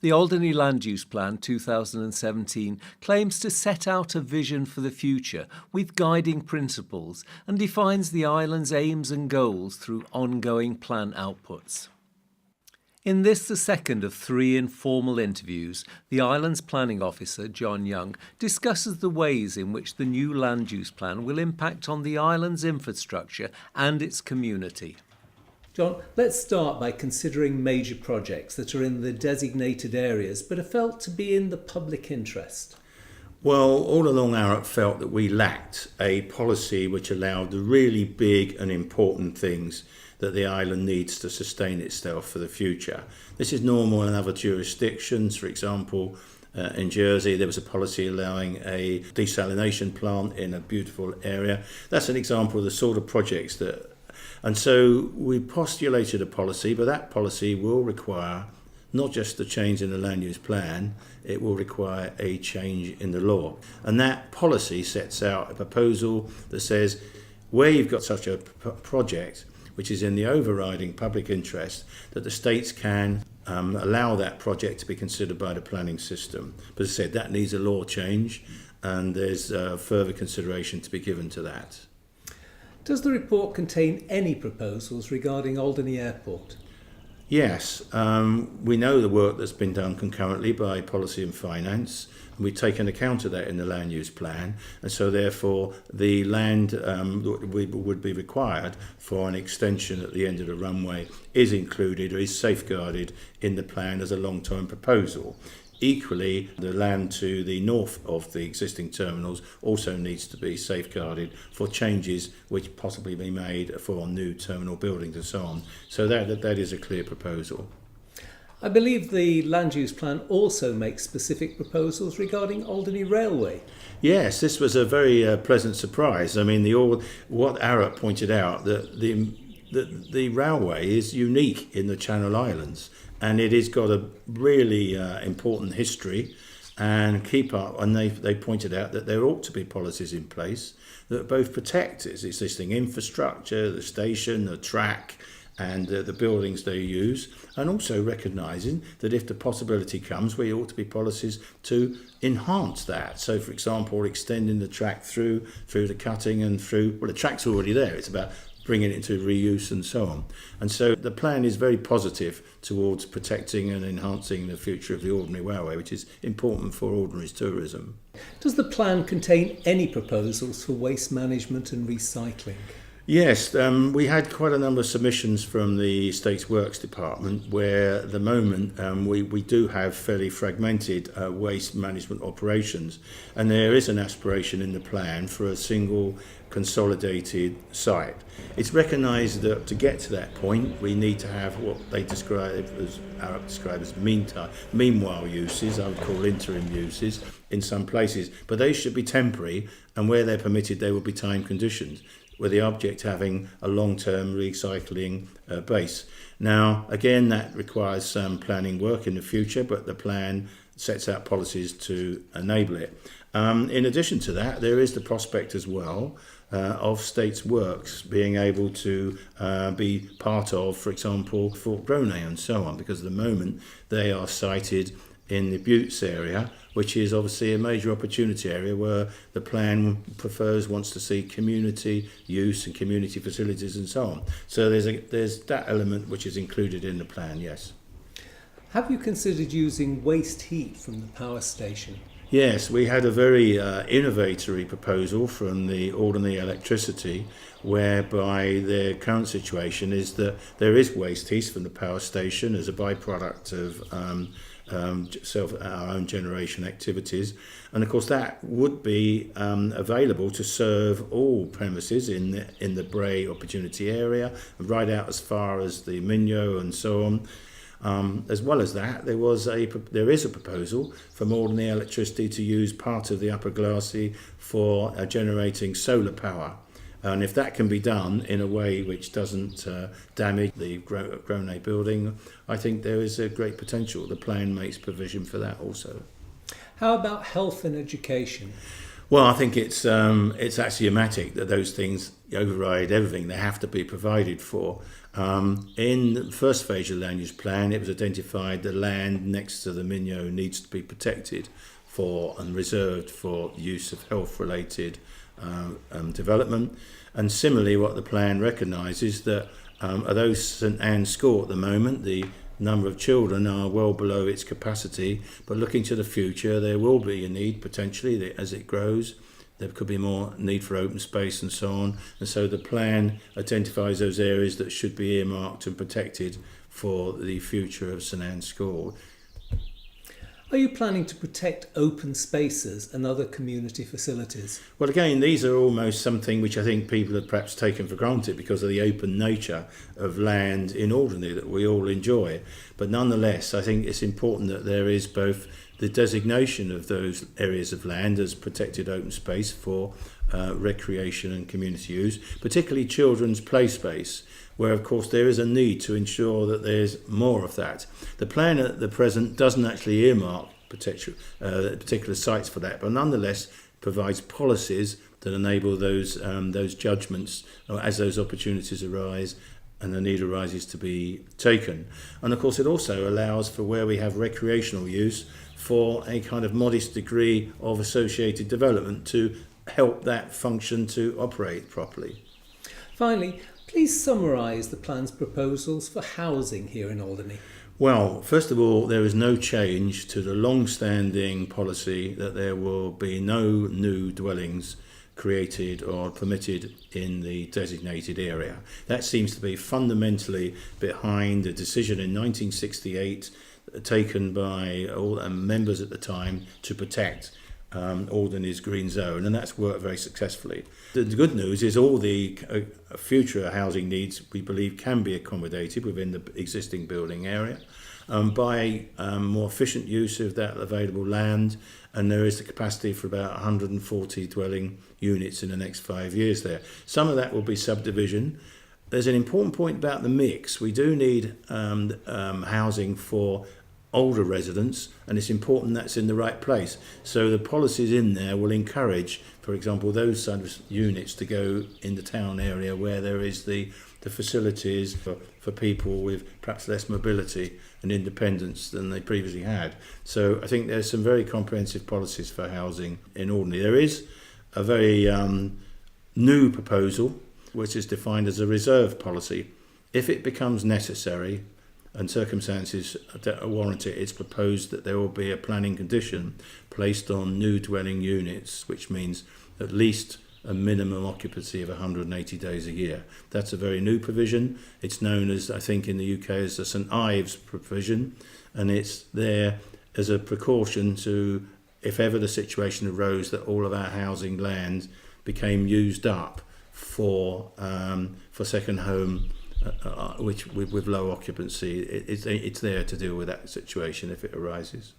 The Alderney Land Use Plan 2017 claims to set out a vision for the future with guiding principles and defines the island's aims and goals through ongoing plan outputs. In this, the second of 3 informal interviews, the island's planning officer, John Young, discusses the ways in which the new land use plan will impact on the island's infrastructure and its community. John, let's start by considering major projects that are in the designated areas but are felt to be in the public interest. Well, all along Arup felt that we lacked a policy which allowed the really big and important things that the island needs to sustain itself for the future. This is normal in other jurisdictions. For example, in Jersey, there was a policy allowing a desalination plant in a beautiful area. That's an example of the sort of projects that... And so we postulated a policy, but that policy will require not just a change in the land use plan, it will require a change in the law. And that policy sets out a proposal that says where you've got such a project, which is in the overriding public interest, that the states can allow that project to be considered by the planning system. But as I said, that needs a law change, and there's further consideration to be given to that. Does the report contain any proposals regarding Alderney Airport? Yes, we know the work that's been done concurrently by Policy and Finance. We've taken account of that in the land use plan, and so therefore the land would be required for an extension at the end of the runway is included or is safeguarded in the plan as a long-term proposal. Equally, the land to the north of the existing terminals also needs to be safeguarded for changes which possibly be made for new terminal buildings and so on. So that is a clear proposal. I believe the land use plan also makes specific proposals regarding Alderney Railway. Yes, this was a very pleasant surprise. I mean, what Arup pointed out, that the railway is unique in the Channel Islands, and it has got a really important history and keep up. And they pointed out that there ought to be policies in place that both protect its existing infrastructure, the station, the track, and the buildings they use, and also recognising that if the possibility comes, there ought to be policies to enhance that. So, for example, extending the track through the cutting and through, well, the track's already there, it's about bringing it into reuse and so on. And so the plan is very positive towards protecting and enhancing the future of the Alderney Railway, which is important for Alderney's tourism. Does the plan contain any proposals for waste management and recycling? Yes, we had quite a number of submissions from the Estates Works Department where at the moment we do have fairly fragmented waste management operations, and there is an aspiration in the plan for a single consolidated site. It's recognised that to get to that point we need to have what they describe as meanwhile uses, I would call interim uses in some places, but they should be temporary, and where they're permitted they will be time conditions, with the object having a long-term recycling base. Now, again, that requires some planning work in the future, but the plan sets out policies to enable it. In addition to that, there is the prospect as well of States Works being able to be part of, for example, Fort Gronay and so on, because at the moment they are sited in the Buttes area, which is obviously a major opportunity area where the plan wants to see community use and community facilities and so on. So there's that element which is included in the plan, yes. Have you considered using waste heat from the power station? Yes, we had a very innovatory proposal from the Alderney Electricity, whereby their current situation is that there is waste heat from the power station as a byproduct of our own generation activities, and of course that would be available to serve all premises in the Bray Opportunity area, right out as far as the Minho and so on. As well as that, there is a proposal from Alderney Electricity to use part of the Upper Glassy for generating solar power. And if that can be done in a way which doesn't damage the Gronay building, I think there is a great potential. The plan makes provision for that also. How about health and education? Well, I think it's axiomatic that those things override everything. They have to be provided for. In the first phase of the land use plan, it was identified the land next to the Minho needs to be protected for and reserved for use of health-related development. And similarly, what the plan recognises that although St Anne's School at the moment, the number of children are well below its capacity, but looking to the future, there will be a need potentially as it grows. There could be more need for open space and so on. And so the plan identifies those areas that should be earmarked and protected for the future of St Anne's School. Are you planning to protect open spaces and other community facilities? Well, again, these are almost something which I think people have perhaps taken for granted because of the open nature of land in Alderney that we all enjoy. But nonetheless, I think it's important that there is both the designation of those areas of land as protected open space for recreation and community use, particularly children's play space, where of course there is a need to ensure that there's more of that. The plan at the present doesn't actually earmark particular sites for that, but nonetheless provides policies that enable those judgments as those opportunities arise and the need arises to be taken. And of course it also allows for where we have recreational use for a kind of modest degree of associated development to help that function to operate properly. Finally, please summarise the plan's proposals for housing here in Alderney. Well, first of all, there is no change to the long-standing policy that there will be no new dwellings created or permitted in the designated area. That seems to be fundamentally behind a decision in 1968 taken by all members at the time to protect Alderney's green zone, and that's worked very successfully. The good news is all the future housing needs we believe can be accommodated within the existing building area by more efficient use of that available land, and there is the capacity for about 140 dwelling units in the next 5 years there. Some of that will be subdivision. There's an important point about the mix. We do need housing for older residents, and it's important that's in the right place. So the policies in there will encourage, for example, those sort of units to go in the town area where there is the facilities for people with perhaps less mobility and independence than they previously had. So I think there's some very comprehensive policies for housing in Alderney. There is a very new proposal which is defined as a reserve policy. If it becomes necessary and circumstances that warrant it, it's proposed that there will be a planning condition placed on new dwelling units, which means at least a minimum occupancy of 180 days a year. That's a very new provision. It's known as, I think in the UK, as the St Ives provision, and it's there as a precaution to, if ever the situation arose that all of our housing land became used up for second home, which with low occupancy, it's there to deal with that situation if it arises.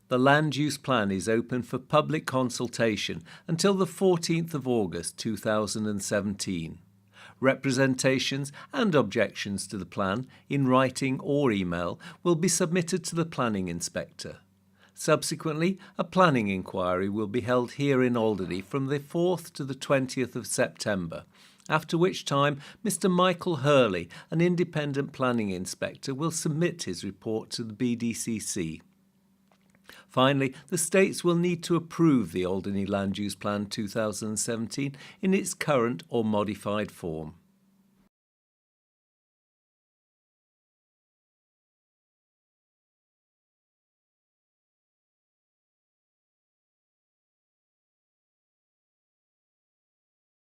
The land use plan is open for public consultation until the 14th of August 2017. Representations and objections to the plan in writing or email will be submitted to the planning inspector. Subsequently, a planning inquiry will be held here in Alderney from the 4th to the 20th of September, after which time Mr Michael Hurley, an independent planning inspector, will submit his report to the BDCC. Finally, the States will need to approve the Alderney Land Use Plan 2017 in its current or modified form.